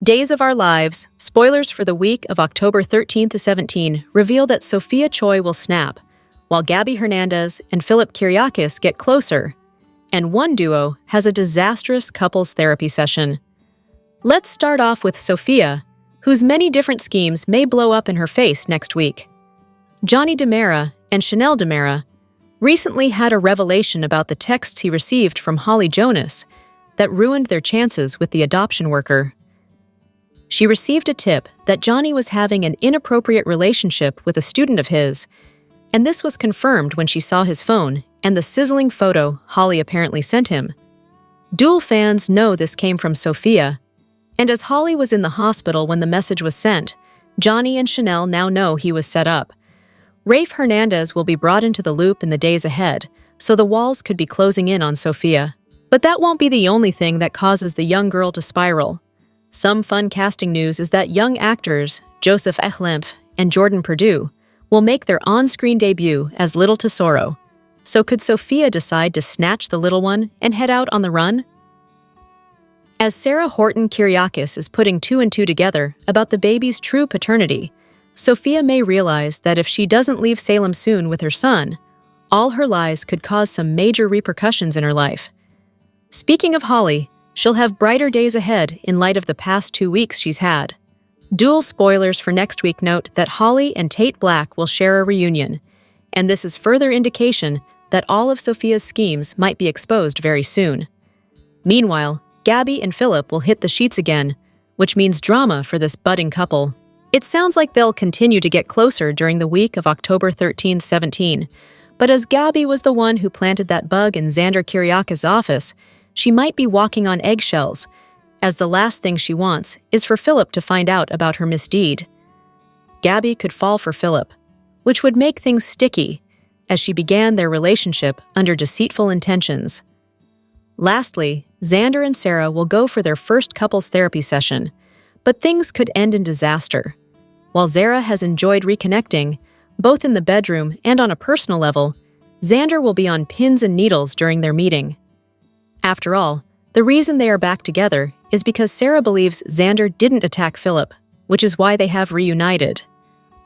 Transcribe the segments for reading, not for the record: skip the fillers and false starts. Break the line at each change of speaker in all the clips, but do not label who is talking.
Days of Our Lives, spoilers for the week of October 13th to 17, reveal that Sophia Choi will snap, while Gabby Hernandez and Philip Kyriakis get closer, and one duo has a disastrous couples therapy session. Let's start off with Sophia, whose many different schemes may blow up in her face next week. Johnny DiMera and Chanel DiMera recently had a revelation about the texts he received from Holly Jonas that ruined their chances with the adoption worker. She received a tip that Johnny was having an inappropriate relationship with a student of his, and this was confirmed when she saw his phone and the sizzling photo Holly apparently sent him. Dual fans know this came from Sophia, and as Holly was in the hospital when the message was sent, Johnny and Chanel now know he was set up. Rafe Hernandez will be brought into the loop in the days ahead, so the walls could be closing in on Sophia. But that won't be the only thing that causes the young girl to spiral. Some fun casting news is that young actors Joseph Echlempf and Jordan Perdue will make their on-screen debut as Little Tesoro. So could Sophia decide to snatch the little one and head out on the run? As Sarah Horton Kyriakis is putting two and two together about the baby's true paternity, Sophia may realize that if she doesn't leave Salem soon with her son, all her lies could cause some major repercussions in her life. Speaking of Holly, she'll have brighter days ahead in light of the past 2 weeks she's had. Dual spoilers for next week note that Holly and Tate Black will share a reunion, and this is further indication that all of Sophia's schemes might be exposed very soon. Meanwhile, Gabi and Philip will hit the sheets again, which means drama for this budding couple. It sounds like they'll continue to get closer during the week of October 13-17, but as Gabi was the one who planted that bug in Xander Kyriakis' office, she might be walking on eggshells, as the last thing she wants is for Philip to find out about her misdeed. Gabi could fall for Philip, which would make things sticky, as she began their relationship under deceitful intentions. Lastly, Xander and Sarah will go for their first couples therapy session, but things could end in disaster. While Zara has enjoyed reconnecting, both in the bedroom and on a personal level, Xander will be on pins and needles during their meeting. After all, the reason they are back together is because Sarah believes Xander didn't attack Philip, which is why they have reunited.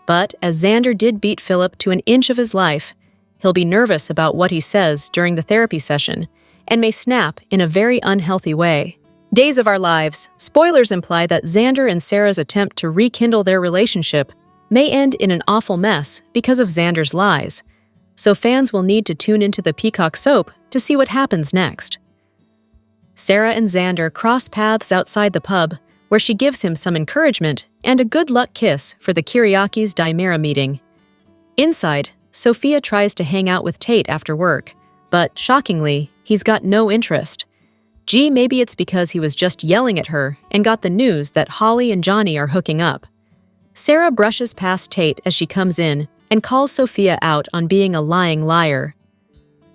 But as Xander did beat Philip to an inch of his life, he'll be nervous about what he says during the therapy session and may snap in a very unhealthy way. Days of Our Lives, spoilers imply that Xander and Sarah's attempt to rekindle their relationship may end in an awful mess because of Xander's lies, so fans will need to tune into the Peacock soap to see what happens next. Sarah and Xander cross paths outside the pub, where she gives him some encouragement and a good luck kiss for the Kyriakis DiMera meeting. Inside, Sophia tries to hang out with Tate after work, but shockingly, he's got no interest. Gee, maybe it's because he was just yelling at her and got the news that Holly and Johnny are hooking up. Sarah brushes past Tate as she comes in and calls Sophia out on being a lying liar.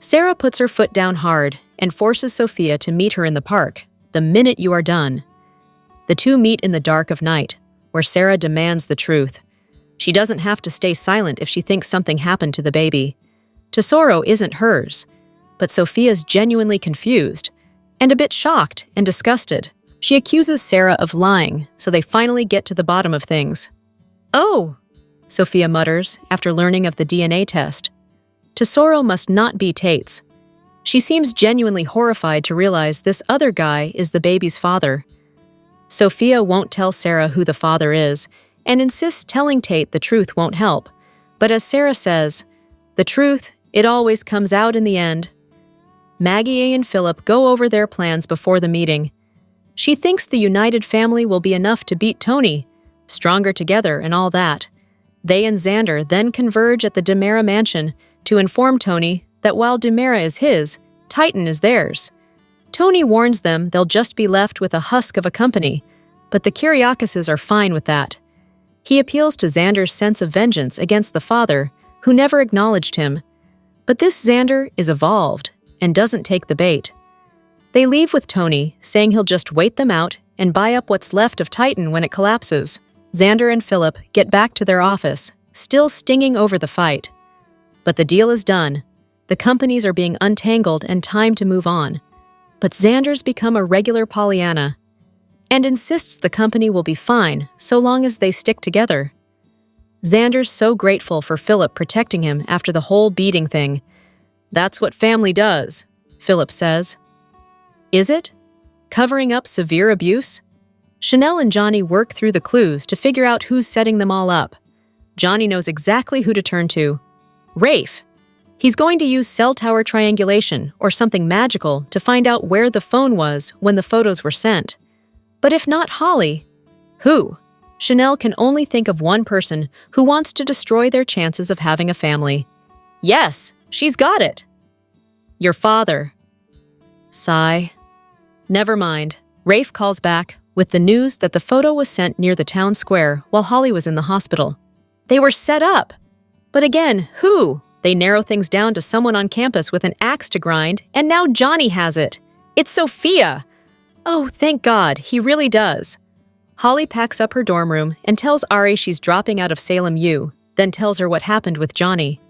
Sarah puts her foot down hard and forces Sophia to meet her in the park the minute you are done. The two meet in the dark of night, where Sarah demands the truth. She doesn't have to stay silent if she thinks something happened to the baby. Tesoro isn't hers, but Sophia's genuinely confused and a bit shocked and disgusted. She accuses Sarah of lying, so they finally get to the bottom of things. "Oh," Sophia mutters after learning of the DNA test. Tesoro must not be Tate's. She seems genuinely horrified to realize this other guy is the baby's father. Sophia won't tell Sarah who the father is and insists telling Tate the truth won't help. But as Sarah says, the truth, it always comes out in the end. Maggie and Philip go over their plans before the meeting. She thinks the united family will be enough to beat Tony, stronger together and all that. They and Xander then converge at the DiMera mansion to inform Tony that while DiMera is his, Titan is theirs. Tony warns them they'll just be left with a husk of a company, but the Kyriakises are fine with that. He appeals to Xander's sense of vengeance against the father, who never acknowledged him. But this Xander is evolved and doesn't take the bait. They leave with Tony, saying he'll just wait them out and buy up what's left of Titan when it collapses. Xander and Philip get back to their office, still stinging over the fight. But the deal is done. The companies are being untangled and time to move on. But Xander's become a regular Pollyanna. and insists the company will be fine so long as they stick together. Xander's so grateful for Philip protecting him after the whole beating thing. "That's what family does," Philip says. Is it? Covering up severe abuse? Chanel and Johnny work through the clues to figure out who's setting them all up. Johnny knows exactly who to turn to. Rafe. He's going to use cell tower triangulation or something magical to find out where the phone was when the photos were sent. But if not Holly, who? Chanel can only think of one person who wants to destroy their chances of having a family. Yes, she's got it. Your father. Sigh. Never mind. Rafe calls back with the news that the photo was sent near the town square while Holly was in the hospital. They were set up. But again, who? They narrow things down to someone on campus with an axe to grind, and now Johnny has it. It's Sophia. Oh, thank God, he really does. Holly packs up her dorm room and tells Ari she's dropping out of Salem U, then tells her what happened with Johnny.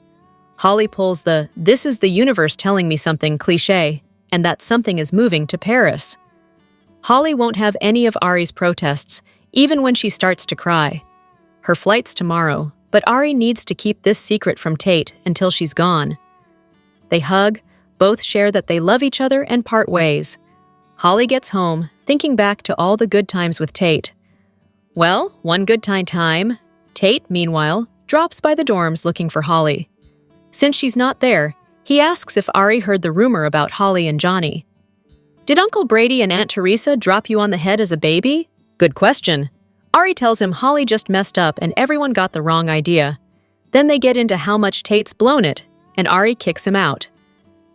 Holly pulls the "this is the universe telling me something" cliché, and that something is moving to Paris. Holly won't have any of Ari's protests, even when she starts to cry. Her flight's tomorrow, but Ari needs to keep this secret from Tate until she's gone. They hug, both share that they love each other and part ways. Holly gets home, thinking back to all the good times with Tate. Well, one good time. Tate, meanwhile, drops by the dorms looking for Holly. Since she's not there, he asks if Ari heard the rumor about Holly and Johnny. Did Uncle Brady and Aunt Teresa drop you on the head as a baby? Good question. Ari tells him Holly just messed up and everyone got the wrong idea. Then they get into how much Tate's blown it, and Ari kicks him out.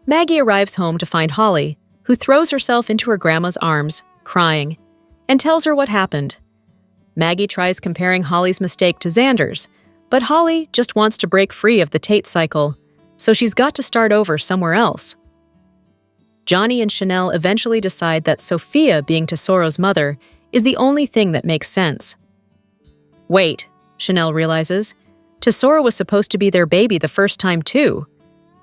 Maggie arrives home to find Holly, who throws herself into her grandma's arms, crying, and tells her what happened. Maggie tries comparing Holly's mistake to Xander's, but Holly just wants to break free of the Tate cycle, so she's got to start over somewhere else. Johnny and Chanel eventually decide that Sophia being Tesoro's mother is the only thing that makes sense. Wait, Chanel realizes, Tesoro was supposed to be their baby the first time too.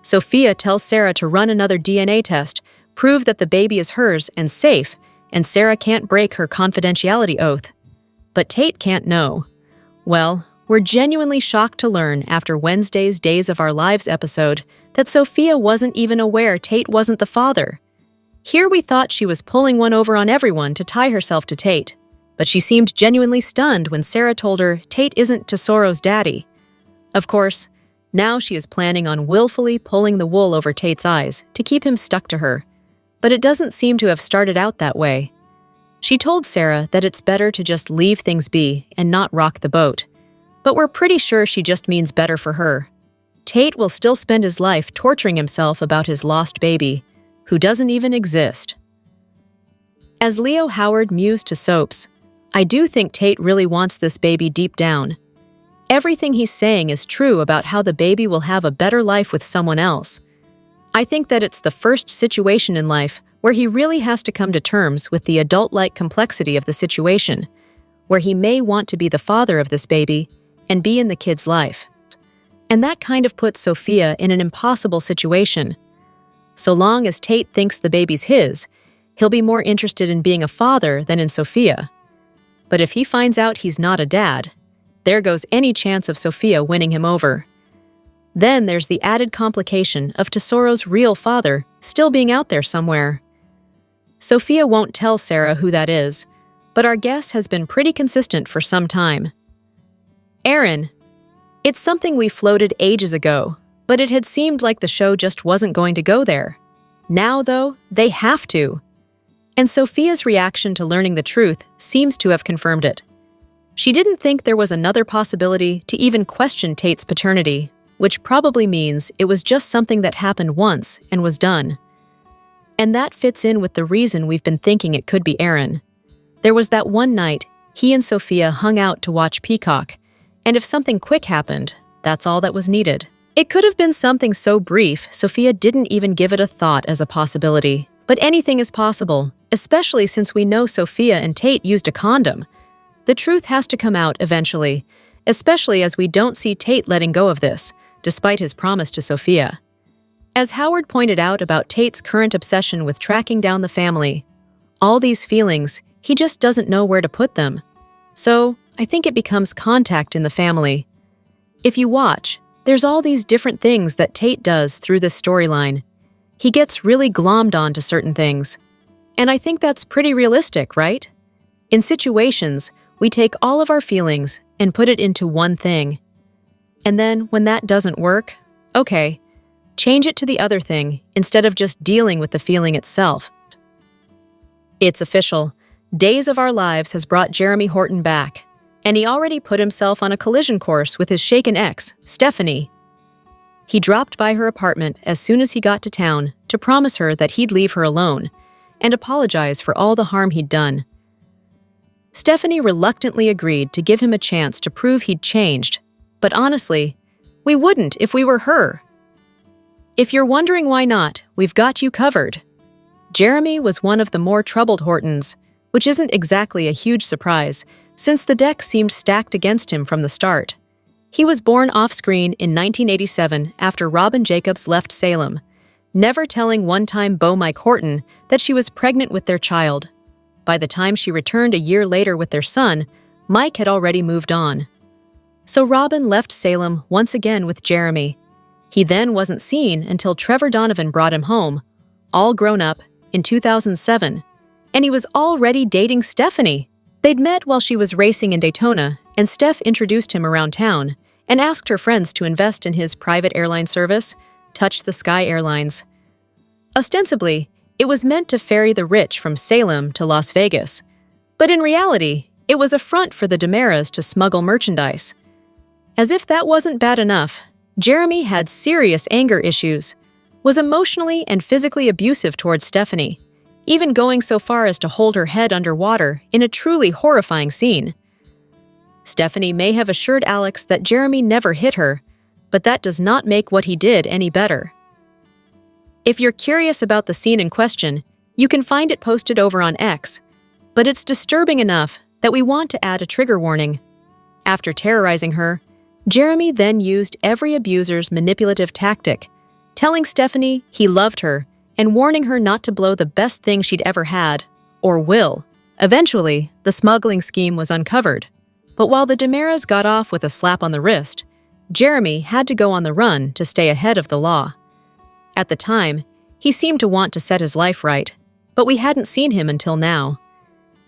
Sophia tells Sarah to run another DNA test, prove that the baby is hers and safe, and Sarah can't break her confidentiality oath. But Tate can't know. Well, we're genuinely shocked to learn after Wednesday's Days of Our Lives episode that Sophia wasn't even aware Tate wasn't the father. Here we thought she was pulling one over on everyone to tie herself to Tate, but she seemed genuinely stunned when Sarah told her Tate isn't Tesoro's daddy. Of course, now she is planning on willfully pulling the wool over Tate's eyes to keep him stuck to her, but it doesn't seem to have started out that way. She told Sarah that it's better to just leave things be and not rock the boat, but we're pretty sure she just means better for her. Tate will still spend his life torturing himself about his lost baby, who doesn't even exist. As Leo Howard mused to Soaps, I do think Tate really wants this baby deep down. Everything he's saying is true about how the baby will have a better life with someone else. I think that it's the first situation in life where he really has to come to terms with the adult-like complexity of the situation, where he may want to be the father of this baby and be in the kid's life. And that kind of puts Sophia in an impossible situation. So long as Tate thinks the baby's his, he'll be more interested in being a father than in Sophia. But if he finds out he's not a dad, there goes any chance of Sophia winning him over. Then there's the added complication of Tesoro's real father still being out there somewhere. Sophia won't tell Sarah who that is, but our guess has been pretty consistent for some time. Aaron. It's something we floated ages ago, but it had seemed like the show just wasn't going to go there. Now, though, they have to. And Sophia's reaction to learning the truth seems to have confirmed it. She didn't think there was another possibility to even question Tate's paternity, which probably means it was just something that happened once and was done. And that fits in with the reason we've been thinking it could be Aaron. There was that one night he and Sophia hung out to watch Peacock, and if something quick happened, that's all that was needed. It could have been something so brief Sophia didn't even give it a thought as a possibility. But anything is possible, especially since we know Sophia and Tate used a condom. The truth has to come out eventually, especially as we don't see Tate letting go of this, despite his promise to Sophia. As Howard pointed out about Tate's current obsession with tracking down the family, all these feelings, He just doesn't know where to put them. So, I think it becomes contact in the family. If you watch, there's all these different things that Tate does through this storyline. He gets really glommed onto certain things. And I think that's pretty realistic, right? In situations, we take all of our feelings and put it into one thing. And then, when that doesn't work, okay, change it to the other thing instead of just dealing with the feeling itself. It's official. Days of Our Lives has brought Jeremy Horton back, and he already put himself on a collision course with his shaken ex, Stephanie. He dropped by her apartment as soon as he got to town to promise her that he'd leave her alone and apologize for all the harm he'd done. Stephanie reluctantly agreed to give him a chance to prove he'd changed, but honestly, we wouldn't if we were her. If you're wondering why not, we've got you covered. Jeremy was one of the more troubled Hortons, which isn't exactly a huge surprise, since the deck seemed stacked against him from the start. He was born off-screen in 1987 after Robin Jacobs left Salem, never telling one-time beau Mike Horton that she was pregnant with their child. By the time she returned a year later with their son, Mike had already moved on. So Robin left Salem once again with Jeremy. He then wasn't seen until Trevor Donovan brought him home, all grown up, in 2007, and he was already dating Stephanie. They'd met while she was racing in Daytona, and Steph introduced him around town and asked her friends to invest in his private airline service, Touch the Sky Airlines. Ostensibly, it was meant to ferry the rich from Salem to Las Vegas, but in reality, it was a front for the DiMeras to smuggle merchandise. As if that wasn't bad enough, Jeremy had serious anger issues, was emotionally and physically abusive towards Stephanie, even going so far as to hold her head underwater in a truly horrifying scene. Stephanie may have assured Alex that Jeremy never hit her, but that does not make what he did any better. If you're curious about the scene in question, you can find it posted over on X, but it's disturbing enough that we want to add a trigger warning. After terrorizing her, Jeremy then used every abuser's manipulative tactic, telling Stephanie he loved her and warning her not to blow the best thing she'd ever had, or will. Eventually, the smuggling scheme was uncovered, but while the DiMeras got off with a slap on the wrist, Jeremy had to go on the run to stay ahead of the law. At the time, he seemed to want to set his life right, but we hadn't seen him until now.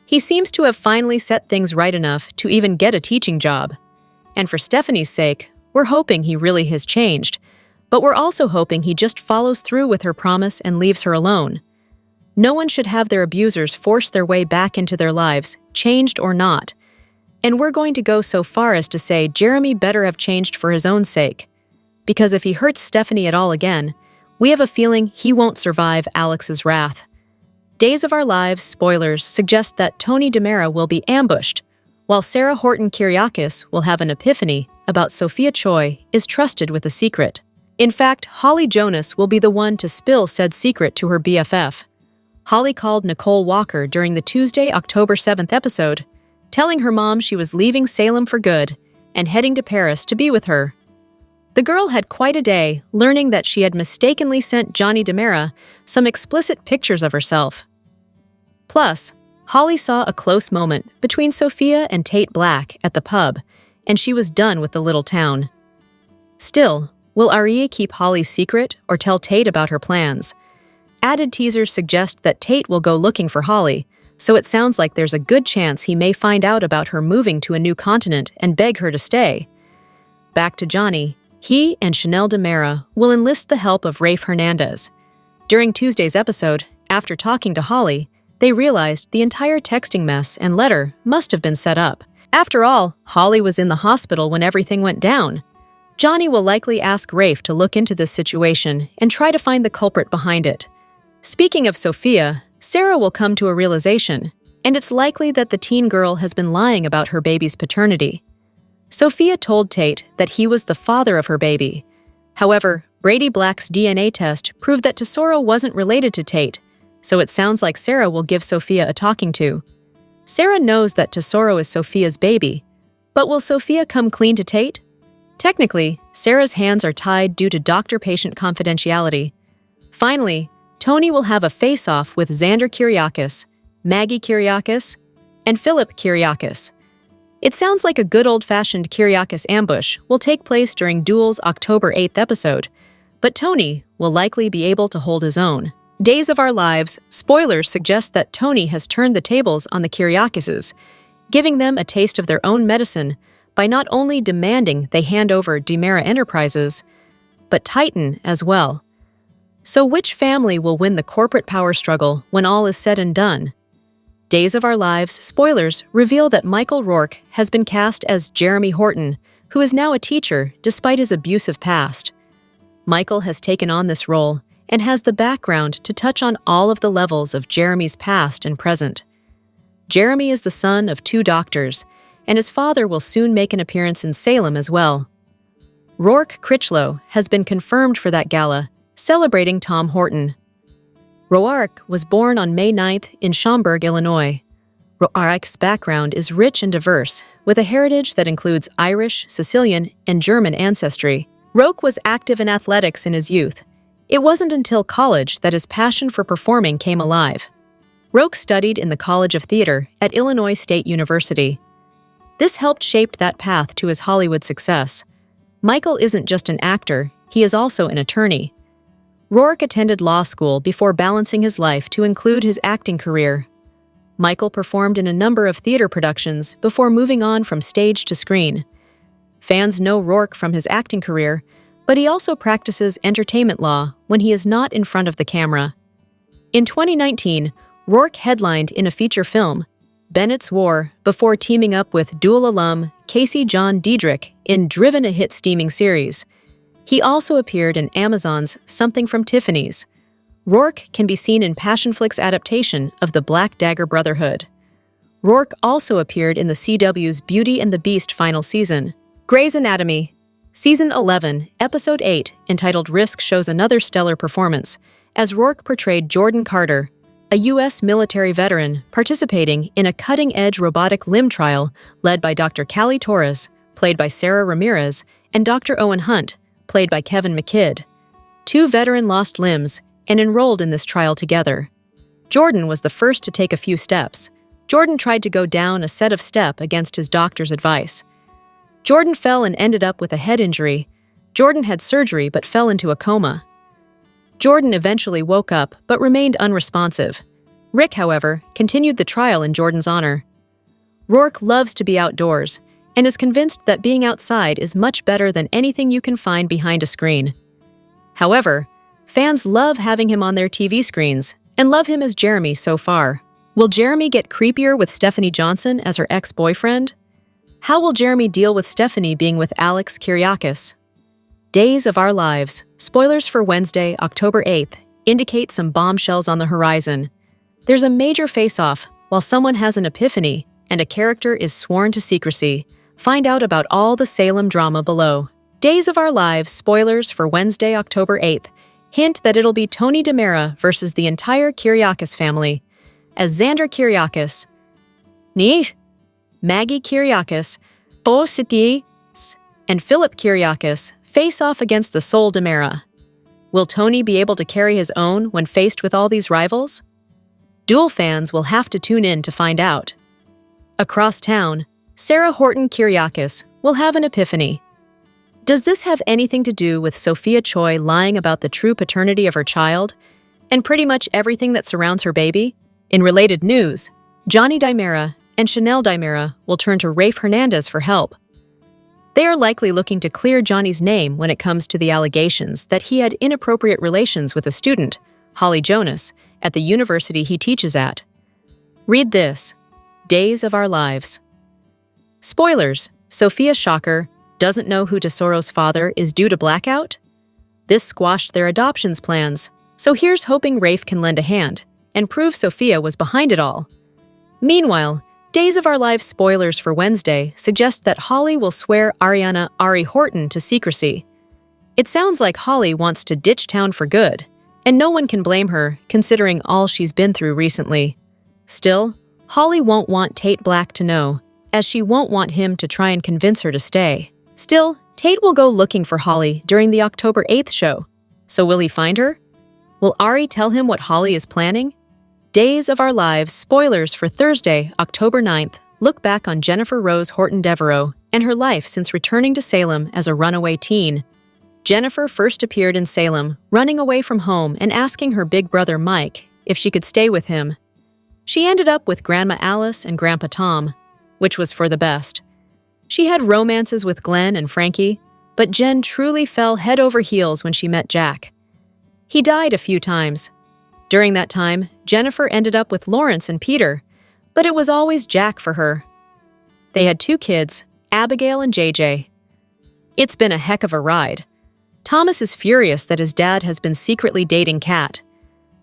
He seems to have finally set things right enough to even get a teaching job. And for Stephanie's sake, we're hoping he really has changed, but we're also hoping he just follows through with her promise and leaves her alone. No one should have their abusers force their way back into their lives, changed or not. And we're going to go so far as to say Jeremy better have changed for his own sake. Because if he hurts Stephanie at all again, we have a feeling he won't survive Alex's wrath. Days of Our Lives spoilers suggest that Tony DiMera will be ambushed, while Sarah Horton Kyriakis will have an epiphany about Sophia Choi is trusted with a secret. In fact, Holly Jonas will be the one to spill said secret to her BFF. Holly called Nicole Walker during the Tuesday, October 7th episode, telling her mom she was leaving Salem for good and heading to Paris to be with her. The girl had quite a day learning that she had mistakenly sent Johnny DiMera some explicit pictures of herself. Plus, Holly saw a close moment between Sophia and Tate Black at the pub, and she was done with the little town. Still, will Aria keep Holly's secret or tell Tate about her plans? Added teasers suggest that Tate will go looking for Holly, so it sounds like there's a good chance he may find out about her moving to a new continent and beg her to stay. Back to Johnny, he and Chanel DiMera will enlist the help of Rafe Hernandez. During Tuesday's episode, after talking to Holly, they realized the entire texting mess and letter must have been set up. After all, Holly was in the hospital when everything went down. Johnny will likely ask Rafe to look into this situation and try to find the culprit behind it. Speaking of Sophia, Sarah will come to a realization, and it's likely that the teen girl has been lying about her baby's paternity. Sophia told Tate that he was the father of her baby. However, Brady Black's DNA test proved that Tesoro wasn't related to Tate, so it sounds like Sarah will give Sophia a talking to. Sarah knows that Tesoro is Sophia's baby, but will Sophia come clean to Tate? Technically, Sarah's hands are tied due to doctor-patient confidentiality. Finally, Tony will have a face-off with Xander Kyriakis, Maggie Kyriakis, and Philip Kyriakis. It sounds like a good old-fashioned Kyriakis ambush will take place during Duel's October 8th episode, but Tony will likely be able to hold his own. Days of Our Lives spoilers suggest that Tony has turned the tables on the Kyriakises, giving them a taste of their own medicine by not only demanding they hand over Demera Enterprises, but Titan as well. So which family will win the corporate power struggle when all is said and done? Days of Our Lives spoilers reveal that Michael Rourke has been cast as Jeremy Horton, who is now a teacher despite his abusive past. Michael has taken on this role and has the background to touch on all of the levels of Jeremy's past and present. Jeremy is the son of 2 doctors, and his father will soon make an appearance in Salem as well. Rourke Critchlow has been confirmed for that gala, celebrating Tom Horton. Roark was born on May 9th in Schaumburg, Illinois. Roark's background is rich and diverse, with a heritage that includes Irish, Sicilian, and German ancestry. Rourke was active in athletics in his youth. It wasn't until college that his passion for performing came alive. Rourke studied in the College of Theater at Illinois State University. This helped shape that path to his Hollywood success. Michael isn't just an actor, he is also an attorney. Rourke attended law school before balancing his life to include his acting career. Michael performed in a number of theater productions before moving on from stage to screen. Fans know Rourke from his acting career, but he also practices entertainment law when he is not in front of the camera. In 2019, Rourke headlined in a feature film, Bennett's War, before teaming up with Duel alum Casey John Diedrich in Driven, a hit steaming series. He also appeared in Amazon's Something from Tiffany's. Rourke can be seen in Passionflix's adaptation of The Black Dagger Brotherhood. Rourke also appeared in the CW's Beauty and the Beast final season. Grey's Anatomy, Season 11, Episode 8, entitled Risk, shows another stellar performance, as Rourke portrayed Jordan Carter, a U.S. military veteran participating in a cutting-edge robotic limb trial led by Dr. Callie Torres, played by Sarah Ramirez, and Dr. Owen Hunt, played by Kevin McKidd. 2 veterans lost limbs and enrolled in this trial together. Jordan was the first to take a few steps. Jordan tried to go down a set of steps against his doctor's advice. Jordan fell and ended up with a head injury. Jordan had surgery but fell into a coma. Jordan eventually woke up but remained unresponsive. Rick, however, continued the trial in Jordan's honor. Rourke loves to be outdoors and is convinced that being outside is much better than anything you can find behind a screen. However, fans love having him on their TV screens and love him as Jeremy so far. Will Jeremy get creepier with Stephanie Johnson as her ex-boyfriend? How will Jeremy deal with Stephanie being with Alex Kyriakis? Days of Our Lives, spoilers for Wednesday, October 8th, indicate some bombshells on the horizon. There's a major face-off while someone has an epiphany and a character is sworn to secrecy. Find out about all the Salem drama below. Days of Our Lives spoilers for Wednesday, October 8th hint that it'll be Tony Demera versus the entire Kyriakis family, as Xander Kyriakis, Maggie Kyriakis, and Philip Kyriakis face off against the sole Demera. Will Tony be able to carry his own when faced with all these rivals? Duel fans will have to tune in to find out. Across town, Sarah Horton Kyriakis will have an epiphany. Does this have anything to do with Sophia Choi lying about the true paternity of her child and pretty much everything that surrounds her baby? In related news, Johnny Dimera and Chanel Dimera will turn to Rafe Hernandez for help. They are likely looking to clear Johnny's name when it comes to the allegations that he had inappropriate relations with a student, Holly Jonas, at the university he teaches at. Read this. Days of Our Lives. Spoilers, Sophia Shocker doesn't know who Tesoro's father is due to blackout? This squashed their adoptions plans, so here's hoping Rafe can lend a hand and prove Sophia was behind it all. Meanwhile, Days of Our Lives spoilers for Wednesday suggest that Holly will swear Ariana Ari Horton to secrecy. It sounds like Holly wants to ditch town for good, and no one can blame her considering all she's been through recently. Still, Holly won't want Tate Black to know, as she won't want him to try and convince her to stay. Still, Tate will go looking for Holly during the October 8th show. So will he find her? Will Ari tell him what Holly is planning? Days of Our Lives spoilers for Thursday, October 9th, look back on Jennifer Rose Horton Devereaux and her life since returning to Salem as a runaway teen. Jennifer first appeared in Salem, running away from home and asking her big brother Mike if she could stay with him. She ended up with Grandma Alice and Grandpa Tom, which was for the best. She had romances with Glenn and Frankie, but Jen truly fell head over heels when she met Jack. He died a few times. During that time, Jennifer ended up with Lawrence and Peter, but it was always Jack for her. They had 2 kids, Abigail and JJ. It's been a heck of a ride. Thomas is furious that his dad has been secretly dating Kat.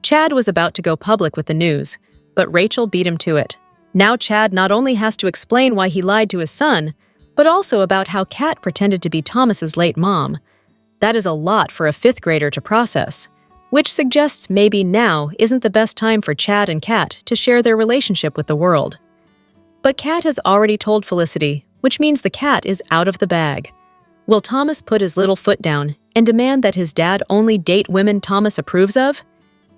Chad was about to go public with the news, but Rachel beat him to it. Now Chad not only has to explain why he lied to his son, but also about how Kat pretended to be Thomas's late mom. That is a lot for a 5th grader to process, which suggests maybe now isn't the best time for Chad and Kat to share their relationship with the world. But Kat has already told Felicity, which means the cat is out of the bag. Will Thomas put his little foot down and demand that his dad only date women Thomas approves of?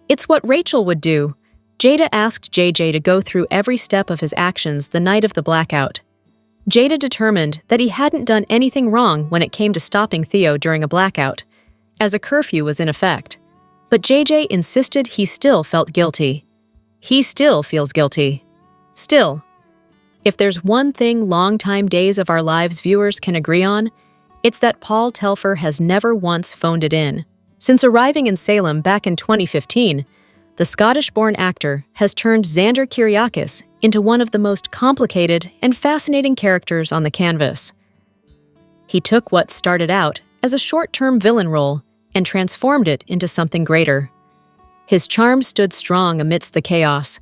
It's what Rachel would do. Jada asked JJ to go through every step of his actions the night of the blackout. Jada determined that he hadn't done anything wrong when it came to stopping Theo during a blackout, as a curfew was in effect. But JJ insisted he still felt guilty. He still feels guilty. Still. If there's one thing longtime Days of Our Lives viewers can agree on, it's that Paul Telfer has never once phoned it in. Since arriving in Salem back in 2015, the Scottish-born actor has turned Xander Kyriakis into one of the most complicated and fascinating characters on the canvas. He took what started out as a short-term villain role and transformed it into something greater. His charm stood strong amidst the chaos,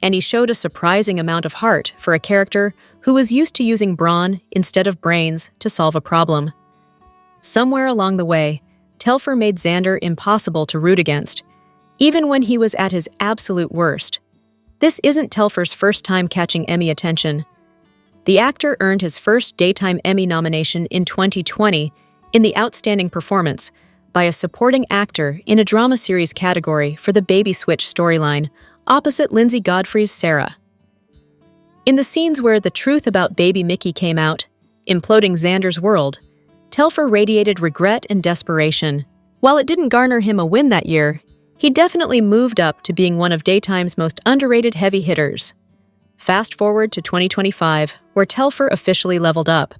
and he showed a surprising amount of heart for a character who was used to using brawn instead of brains to solve a problem. Somewhere along the way, Telfer made Xander impossible to root against, even when he was at his absolute worst. This isn't Telfer's first time catching Emmy attention. The actor earned his first Daytime Emmy nomination in 2020 in the Outstanding Performance by a supporting actor in a drama series category for the Baby Switch storyline, opposite Lindsay Godfrey's Sarah. In the scenes where the truth about baby Mickey came out, imploding Xander's world, Telfer radiated regret and desperation. While it didn't garner him a win that year, he definitely moved up to being one of Daytime's most underrated heavy hitters. Fast forward to 2025, where Telfer officially leveled up.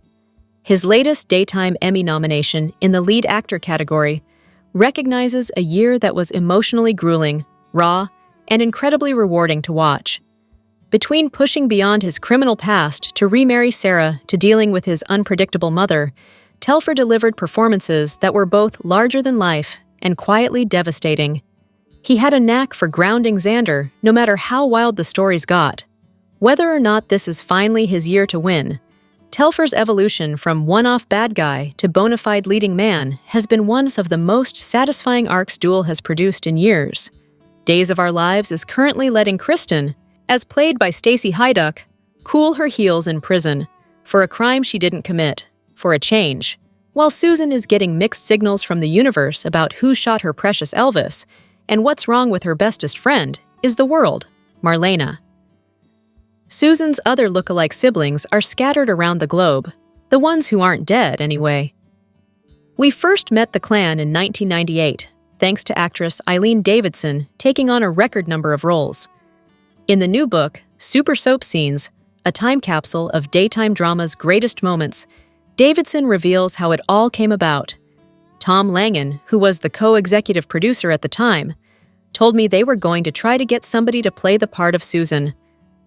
His latest Daytime Emmy nomination in the lead actor category recognizes a year that was emotionally grueling, raw, and incredibly rewarding to watch. Between pushing beyond his criminal past to remarry Sarah to dealing with his unpredictable mother, Telfer delivered performances that were both larger than life and quietly devastating. He had a knack for grounding Xander no matter how wild the stories got. Whether or not this is finally his year to win, Telfer's evolution from one-off bad guy to bona fide leading man has been one of the most satisfying arcs Duel has produced in years. Days of Our Lives is currently letting Kristen, as played by Stacey Hyduck, cool her heels in prison for a crime she didn't commit, for a change, while Susan is getting mixed signals from the universe about who shot her precious Elvis and what's wrong with her bestest friend is the world, Marlena. Susan's other look-alike siblings are scattered around the globe, the ones who aren't dead anyway. We first met the clan in 1998, thanks to actress Eileen Davidson taking on a record number of roles. In the new book, Super Soap Scenes, a time capsule of daytime drama's greatest moments, Davidson reveals how it all came about. Tom Langen, who was the co-executive producer at the time, told me they were going to try to get somebody to play the part of Susan.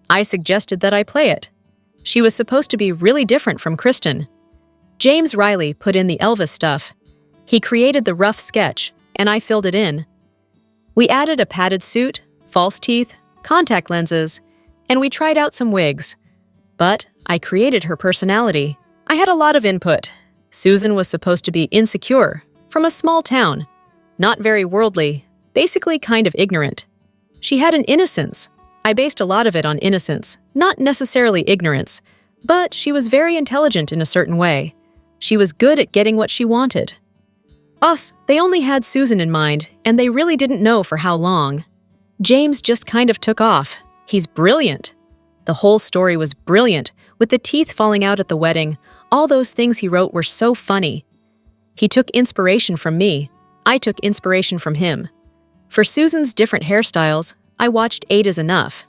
I suggested that I play it. She was supposed to be really different from Kristen. James Riley put in the Elvis stuff. He created the rough sketch, and I filled it in. We added a padded suit, false teeth, contact lenses, and we tried out some wigs. But I created her personality. I had a lot of input. Susan was supposed to be insecure, from a small town, not very worldly, basically kind of ignorant. She had an innocence. I based a lot of it on innocence, not necessarily ignorance, but she was very intelligent in a certain way. She was good at getting what she wanted. They only had Susan in mind, and they really didn't know for how long. James just kind of took off. He's brilliant. The whole story was brilliant, with the teeth falling out at the wedding. All those things he wrote were so funny. He took inspiration from me. I took inspiration from him. For Susan's different hairstyles, I watched 8 is Enough,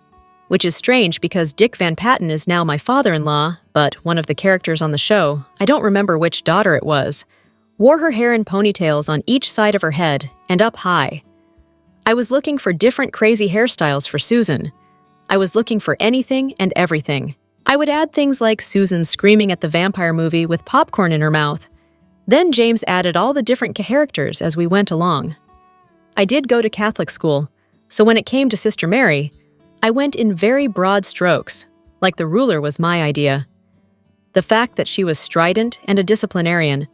which is strange because Dick Van Patten is now my father-in-law, but one of the characters on the show, I don't remember which daughter it was, wore her hair in ponytails on each side of her head and up high. I was looking for different crazy hairstyles for Susan. I was looking for anything and everything. I would add things like Susan screaming at the vampire movie with popcorn in her mouth. Then James added all the different characters as we went along. I did go to Catholic school, so when it came to Sister Mary, I went in very broad strokes, like the ruler was my idea. The fact that she was strident and a disciplinarian.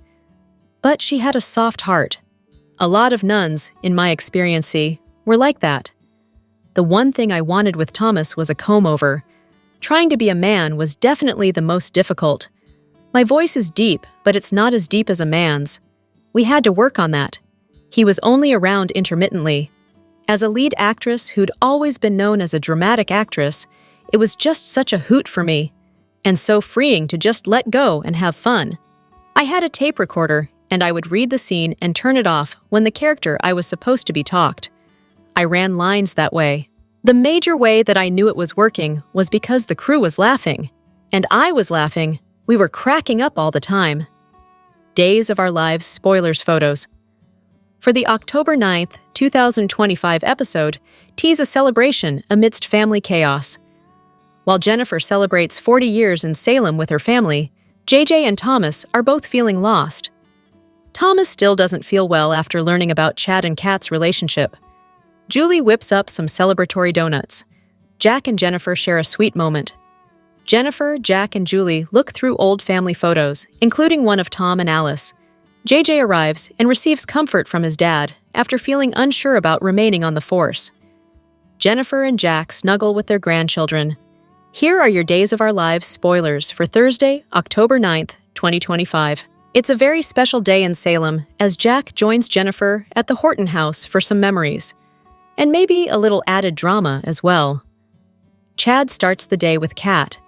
But she had a soft heart. A lot of nuns, in my experience, were like that. The one thing I wanted with Thomas was a comb-over. Trying to be a man was definitely the most difficult. My voice is deep, but it's not as deep as a man's. We had to work on that. He was only around intermittently. As a lead actress who'd always been known as a dramatic actress, it was just such a hoot for me, and so freeing to just let go and have fun. I had a tape recorder, and I would read the scene and turn it off when the character I was supposed to be talked. I ran lines that way. The major way that I knew it was working was because the crew was laughing. And I was laughing. We were cracking up all the time. Days of Our Lives spoilers photos. For the October 9th, 2025 episode, tease a celebration amidst family chaos. While Jennifer celebrates 40 years in Salem with her family, JJ and Thomas are both feeling lost. Thomas still doesn't feel well after learning about Chad and Kat's relationship. Julie whips up some celebratory donuts. Jack and Jennifer share a sweet moment. Jennifer, Jack, and Julie look through old family photos, including one of Tom and Alice. JJ arrives and receives comfort from his dad after feeling unsure about remaining on the force. Jennifer and Jack snuggle with their grandchildren. Here are your Days of Our Lives spoilers for Thursday, October 9th, 2025. It's a very special day in Salem as Jack joins Jennifer at the Horton house for some memories. And maybe a little added drama as well. Chad starts the day with Kat,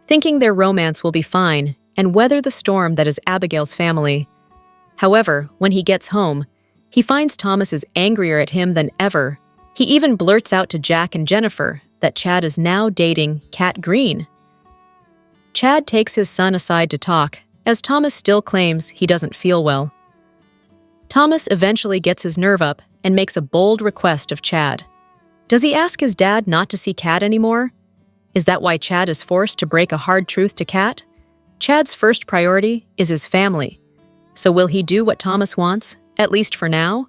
thinking their romance will be fine and weather the storm that is Abigail's family. However, when he gets home, he finds Thomas is angrier at him than ever. He even blurts out to Jack and Jennifer that Chad is now dating Kat Green. Chad takes his son aside to talk, as Thomas still claims he doesn't feel well. Thomas eventually gets his nerve up and makes a bold request of Chad. Does he ask his dad not to see Kat anymore? Is that why Chad is forced to break a hard truth to Kat? Chad's first priority is his family. So will he do what Thomas wants, at least for now?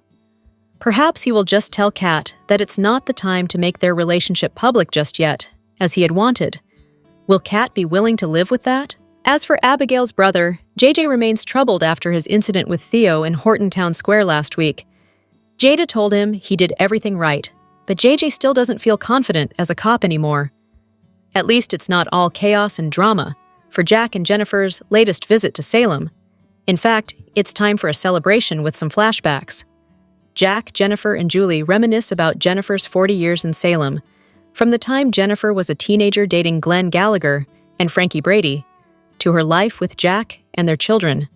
Perhaps he will just tell Kat that it's not the time to make their relationship public just yet, as he had wanted. Will Kat be willing to live with that? As for Abigail's brother, JJ remains troubled after his incident with Theo in Horton Town Square last week. Jada told him he did everything right, but JJ still doesn't feel confident as a cop anymore. At least it's not all chaos and drama for Jack and Jennifer's latest visit to Salem. In fact, it's time for a celebration with some flashbacks. Jack, Jennifer, and Julie reminisce about Jennifer's 40 years in Salem, from the time Jennifer was a teenager dating Glenn Gallagher and Frankie Brady, to her life with Jack and their children.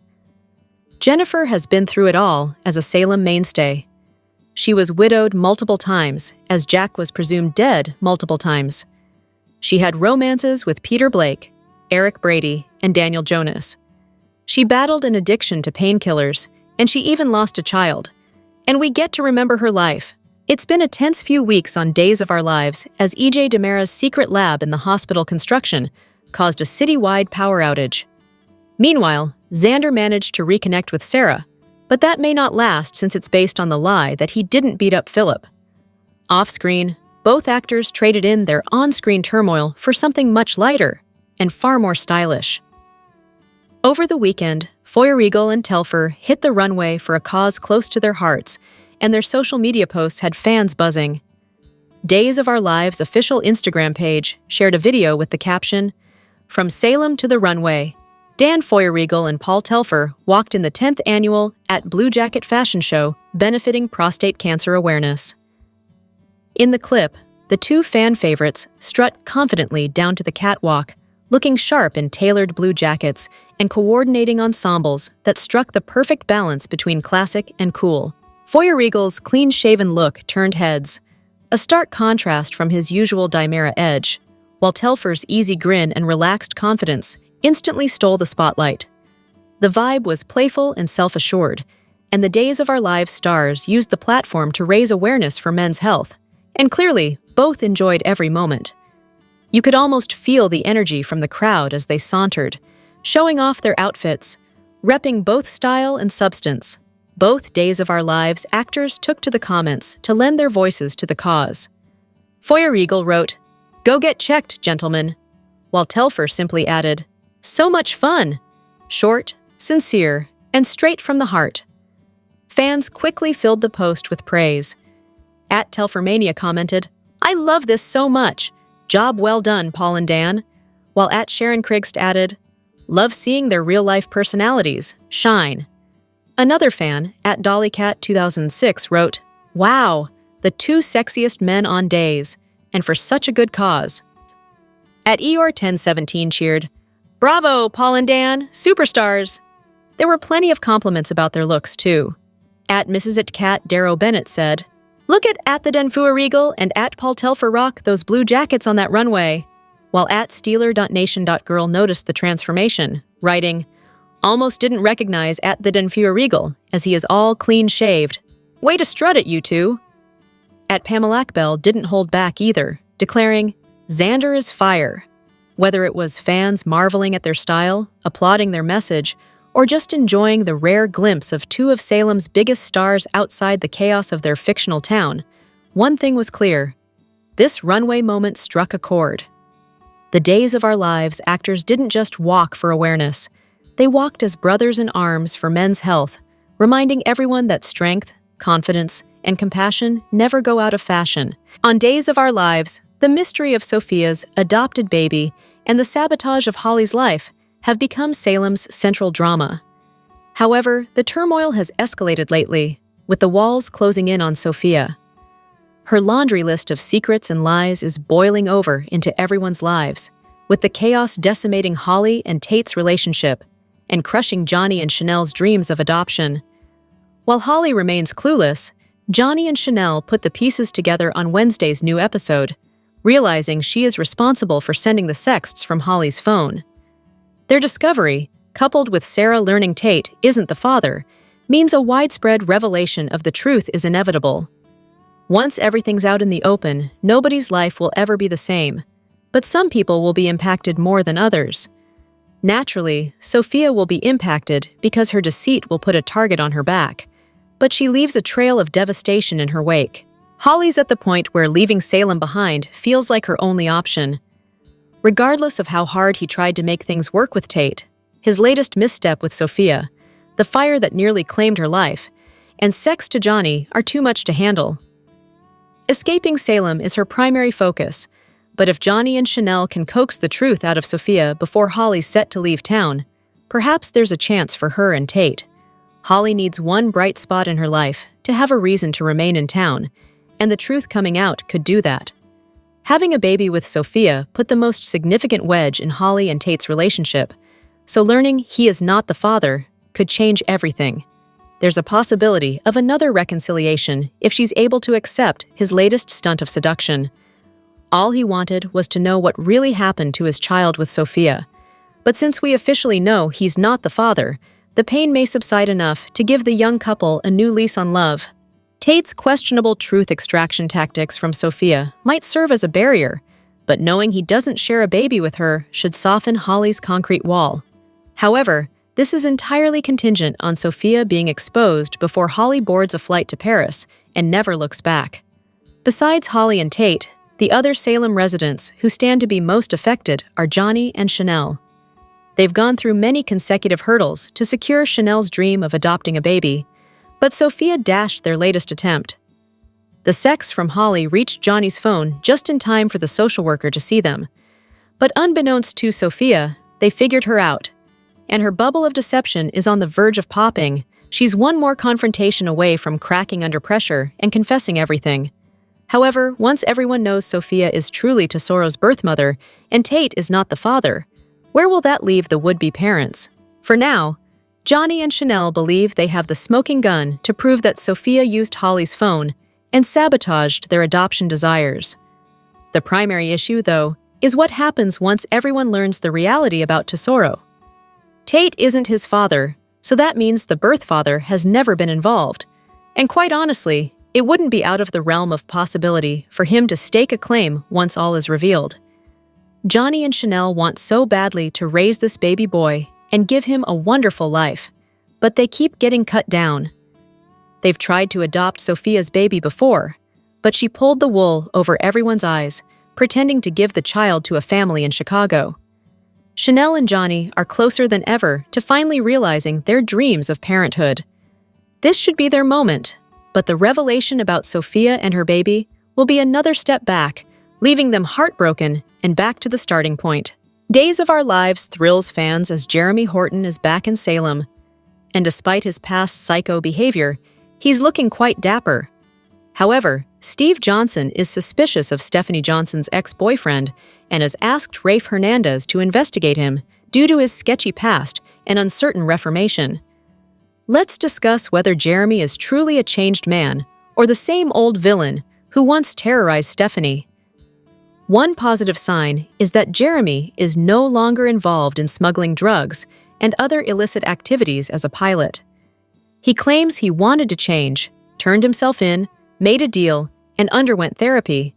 Jennifer has been through it all as a Salem mainstay. She was widowed multiple times, as Jack was presumed dead multiple times. She had romances with Peter Blake, Eric Brady, and Daniel Jonas. She battled an addiction to painkillers, and she even lost a child. And we get to remember her life. It's been a tense few weeks on Days of Our Lives as E.J. DeMera's secret lab in the hospital construction caused a citywide power outage. Meanwhile, Xander managed to reconnect with Sarah, but that may not last since it's based on the lie that he didn't beat up Philip. Off-screen, both actors traded in their on-screen turmoil for something much lighter and far more stylish. Over the weekend, Feuerriegel and Telfer hit the runway for a cause close to their hearts, and their social media posts had fans buzzing. Days of Our Lives' official Instagram page shared a video with the caption, "From Salem to the Runway, Dan Feuerriegel and Paul Telfer walked in the 10th annual At Blue Jacket fashion show benefiting prostate cancer awareness." In the clip, the two fan favorites strut confidently down to the catwalk, looking sharp in tailored blue jackets and coordinating ensembles that struck the perfect balance between classic and cool. Feuerriegel's clean-shaven look turned heads, a stark contrast from his usual Dimera edge, while Telfer's easy grin and relaxed confidence instantly stole the spotlight. The vibe was playful and self-assured, and the Days of Our Lives stars used the platform to raise awareness for men's health, and clearly, both enjoyed every moment. You could almost feel the energy from the crowd as they sauntered, showing off their outfits, repping both style and substance. Both Days of Our Lives actors took to the comments to lend their voices to the cause. Feuerriegel wrote, "Go get checked, gentlemen," while Telfer simply added, "So much fun!" Short, sincere, and straight from the heart. Fans quickly filled the post with praise. @Telfermania commented, "I love this so much. Job well done, Paul and Dan," while @Sharon Krigst added, "Love seeing their real-life personalities shine." Another fan, @Dollycat2006, wrote, "Wow, the two sexiest men on Days, and for such a good cause." @Eeyore1017 cheered, "Bravo, Paul and Dan, superstars!" There were plenty of compliments about their looks, too. @Mrs.Cat Darrow Bennett said, "Look at the Den Feuerriegel and @Paul Telfer rock those blue jackets on that runway," while @Steeler.nation.girl noticed the transformation, writing, "Almost didn't recognize the Den Feuerriegel, as he is all clean-shaved. Way to strut it, you two." @Pamelakbell didn't hold back either, declaring, "Xander is fire." Whether it was fans marveling at their style, applauding their message, or just enjoying the rare glimpse of two of Salem's biggest stars outside the chaos of their fictional town, one thing was clear. This runway moment struck a chord. The Days of Our Lives actors didn't just walk for awareness. They walked as brothers in arms for men's health, reminding everyone that strength, confidence, and compassion never go out of fashion. On Days of Our Lives, the mystery of Sophia's adopted baby and the sabotage of Holly's life have become Salem's central drama. However, the turmoil has escalated lately, with the walls closing in on Sophia. Her laundry list of secrets and lies is boiling over into everyone's lives, with the chaos decimating Holly and Tate's relationship and crushing Johnny and Chanel's dreams of adoption. While Holly remains clueless, Johnny and Chanel put the pieces together on Wednesday's new episode, realizing she is responsible for sending the sexts from Holly's phone. Their discovery, coupled with Sarah learning Tate isn't the father, means a widespread revelation of the truth is inevitable. Once everything's out in the open, nobody's life will ever be the same, but some people will be impacted more than others. Naturally, Sophia will be impacted because her deceit will put a target on her back, but she leaves a trail of devastation in her wake. Holly's at the point where leaving Salem behind feels like her only option. Regardless of how hard he tried to make things work with Tate, his latest misstep with Sophia, the fire that nearly claimed her life, and sex to Johnny are too much to handle. Escaping Salem is her primary focus, but if Johnny and Chanel can coax the truth out of Sophia before Holly's set to leave town, perhaps there's a chance for her and Tate. Holly needs one bright spot in her life to have a reason to remain in town, and the truth coming out could do that. Having a baby with Sophia put the most significant wedge in Holly and Tate's relationship, so learning he is not the father could change everything. There's a possibility of another reconciliation if she's able to accept his latest stunt of seduction. All he wanted was to know what really happened to his child with Sophia. But since we officially know he's not the father, the pain may subside enough to give the young couple a new lease on love. Tate's questionable truth extraction tactics from Sophia might serve as a barrier, but knowing he doesn't share a baby with her should soften Holly's concrete wall. However, this is entirely contingent on Sophia being exposed before Holly boards a flight to Paris and never looks back. Besides Holly and Tate, the other Salem residents who stand to be most affected are Johnny and Chanel. They've gone through many consecutive hurdles to secure Chanel's dream of adopting a baby, but Sophia dashed their latest attempt. The sex from Holly reached Johnny's phone just in time for the social worker to see them. But unbeknownst to Sophia, they figured her out. And her bubble of deception is on the verge of popping. She's one more confrontation away from cracking under pressure and confessing everything. However, once everyone knows Sophia is truly Tesoro's birth mother and Tate is not the father, where will that leave the would-be parents? For now, Johnny and Chanel believe they have the smoking gun to prove that Sophia used Holly's phone and sabotaged their adoption desires. The primary issue, though, is what happens once everyone learns the reality about Tesoro. Tate isn't his father, so that means the birth father has never been involved. And quite honestly, it wouldn't be out of the realm of possibility for him to stake a claim once all is revealed. Johnny and Chanel want so badly to raise this baby boy and give him a wonderful life, but they keep getting cut down. They've tried to adopt Sophia's baby before, but she pulled the wool over everyone's eyes, pretending to give the child to a family in Chicago. Chanel and Johnny are closer than ever to finally realizing their dreams of parenthood. This should be their moment, but the revelation about Sophia and her baby will be another step back, leaving them heartbroken and back to the starting point. Days of Our Lives thrills fans as Jeremy Horton is back in Salem. And despite his past psycho behavior, he's looking quite dapper. However, Steve Johnson is suspicious of Stephanie Johnson's ex-boyfriend and has asked Rafe Hernandez to investigate him due to his sketchy past and uncertain reformation. Let's discuss whether Jeremy is truly a changed man or the same old villain who once terrorized Stephanie. One positive sign is that Jeremy is no longer involved in smuggling drugs and other illicit activities as a pilot. He claims he wanted to change, turned himself in, made a deal, and underwent therapy.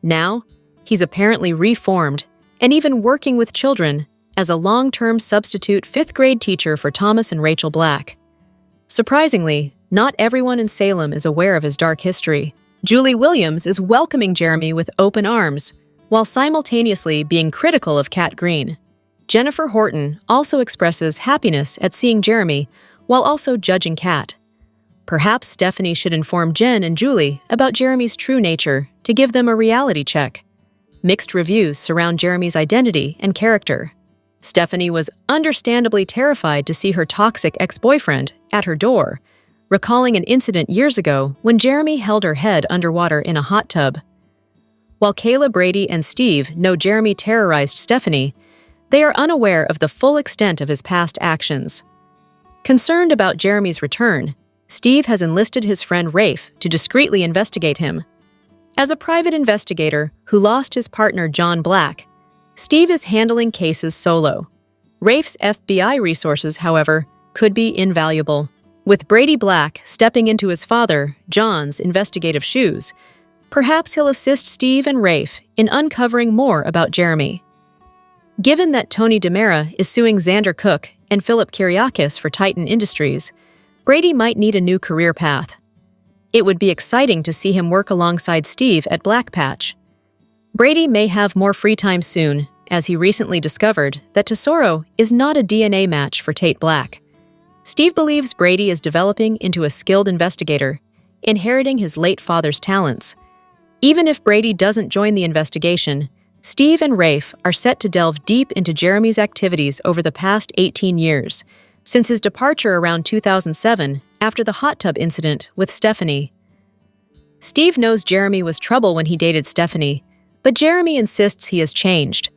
Now, he's apparently reformed and even working with children as a long-term substitute 5th-grade teacher for Thomas and Rachel Black. Surprisingly, not everyone in Salem is aware of his dark history. Julie Williams is welcoming Jeremy with open arms, while simultaneously being critical of Kat Green. Jennifer Horton also expresses happiness at seeing Jeremy, while also judging Kat. Perhaps Stephanie should inform Jen and Julie about Jeremy's true nature to give them a reality check. Mixed reviews surround Jeremy's identity and character. Stephanie was understandably terrified to see her toxic ex-boyfriend at her door, recalling an incident years ago when Jeremy held her head underwater in a hot tub. While Kayla, Brady, and Steve know Jeremy terrorized Stephanie, they are unaware of the full extent of his past actions. Concerned about Jeremy's return, Steve has enlisted his friend Rafe to discreetly investigate him. As a private investigator who lost his partner John Black, Steve is handling cases solo. Rafe's FBI resources, however, could be invaluable. With Brady Black stepping into his father, John's, investigative shoes, perhaps he'll assist Steve and Rafe in uncovering more about Jeremy. Given that Tony DiMera is suing Xander Cook and Philip Kyriakis for Titan Industries, Brady might need a new career path. It would be exciting to see him work alongside Steve at Black Patch. Brady may have more free time soon, as he recently discovered that Tesoro is not a DNA match for Tate Black. Steve believes Brady is developing into a skilled investigator, inheriting his late father's talents. Even if Brady doesn't join the investigation, Steve and Rafe are set to delve deep into Jeremy's activities over the past 18 years, since his departure around 2007 after the hot tub incident with Stephanie. Steve knows Jeremy was trouble when he dated Stephanie, but Jeremy insists he has changed.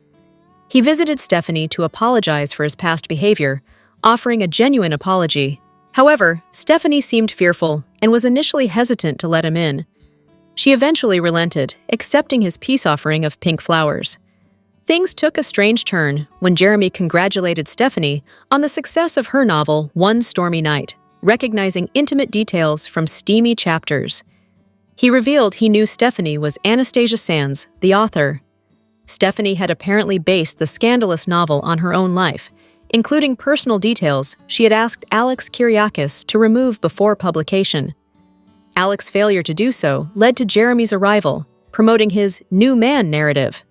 He visited Stephanie to apologize for his past behavior, offering a genuine apology. However, Stephanie seemed fearful and was initially hesitant to let him in. She eventually relented, accepting his peace offering of pink flowers. Things took a strange turn when Jeremy congratulated Stephanie on the success of her novel One Stormy Night, recognizing intimate details from steamy chapters. He revealed he knew Stephanie was Anastasia Sands, the author. Stephanie had apparently based the scandalous novel on her own life, including personal details she had asked Alex Kyriakis to remove before publication. Alex's failure to do so led to Jeremy's arrival, promoting his new man narrative.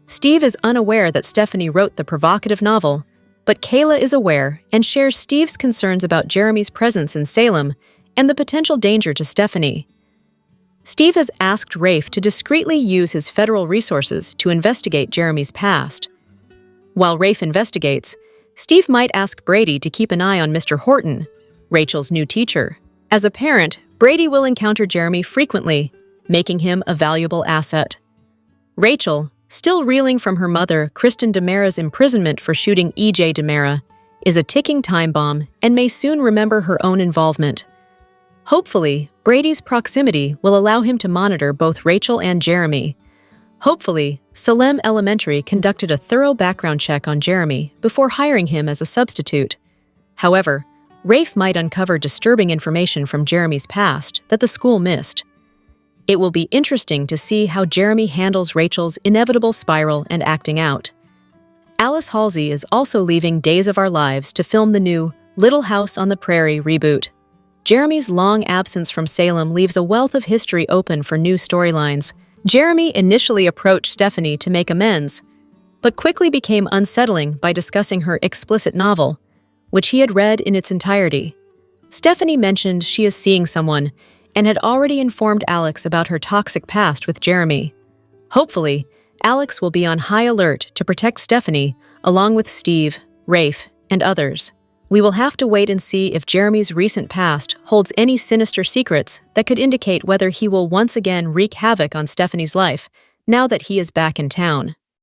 Steve is unaware that Stephanie wrote the provocative novel, but Kayla is aware and shares Steve's concerns about Jeremy's presence in Salem and the potential danger to Stephanie. Steve has asked Rafe to discreetly use his federal resources to investigate Jeremy's past. While Rafe investigates, Steve might ask Brady to keep an eye on Mr. Horton, Rachel's new teacher. As a parent, Brady will encounter Jeremy frequently, making him a valuable asset. Rachel, still reeling from her mother, Kristen DiMera's imprisonment for shooting E.J. DiMera, is a ticking time bomb and may soon remember her own involvement. Hopefully, Brady's proximity will allow him to monitor both Rachel and Jeremy. Hopefully, Salem Elementary conducted a thorough background check on Jeremy before hiring him as a substitute. However, Rafe might uncover disturbing information from Jeremy's past that the school missed. It will be interesting to see how Jeremy handles Rachel's inevitable spiral and acting out. Alice Halsey is also leaving Days of Our Lives to film the new Little House on the Prairie reboot. Jeremy's long absence from Salem leaves a wealth of history open for new storylines. Jeremy initially approached Stephanie to make amends, but quickly became unsettling by discussing her explicit novel, which he had read in its entirety. Stephanie mentioned she is seeing someone and had already informed Alex about her toxic past with Jeremy. Hopefully, Alex will be on high alert to protect Stephanie, along with Steve, Rafe, and others. We will have to wait and see if Jeremy's recent past holds any sinister secrets that could indicate whether he will once again wreak havoc on Stephanie's life now that he is back in town.